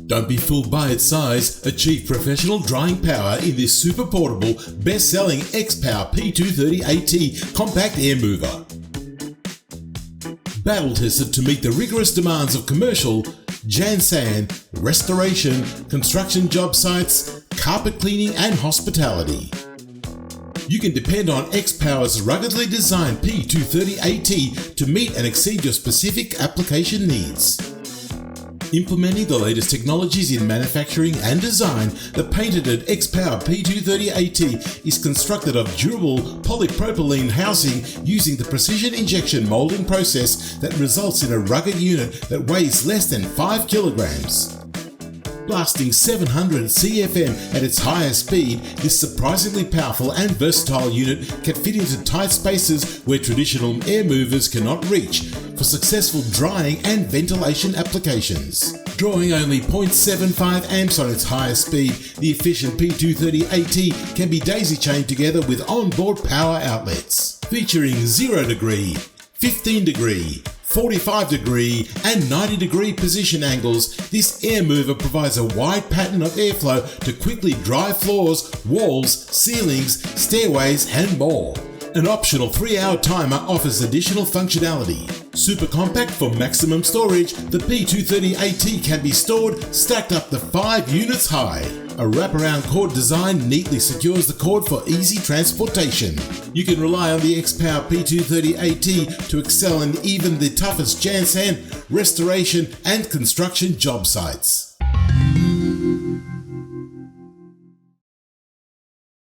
Don't be fooled by its size. Achieve professional drying power in this super portable, best-selling XPOWER P-230AT compact air mover. Battle tested to meet the rigorous demands of commercial, sand, restoration, construction job sites, carpet cleaning and hospitality. You can depend on XPOWER's ruggedly designed P-230AT to meet and exceed your specific application needs. Implementing the latest technologies in manufacturing and design, the patented XPOWER P-230AT is constructed of durable polypropylene housing using the precision injection molding process that results in a rugged unit that weighs less than 5 kilograms. Blasting 700 CFM at its highest speed, this surprisingly powerful and versatile unit can fit into tight spaces where traditional air movers cannot reach for successful drying and ventilation applications. Drawing only 0.75 amps on its highest speed, the efficient P-230AT can be daisy-chained together with onboard power outlets. Featuring 0 degree, 15 degree, 45 degree and 90 degree position angles, this air mover provides a wide pattern of airflow to quickly dry floors, walls, ceilings, stairways and more. An optional 3-hour timer offers additional functionality. Super compact for maximum storage, the P-230AT can be stored stacked up to 5 units high. A wraparound cord design neatly secures the cord for easy transportation. You can rely on the XPOWER P-230AT to excel in even the toughest sand, restoration and construction job sites.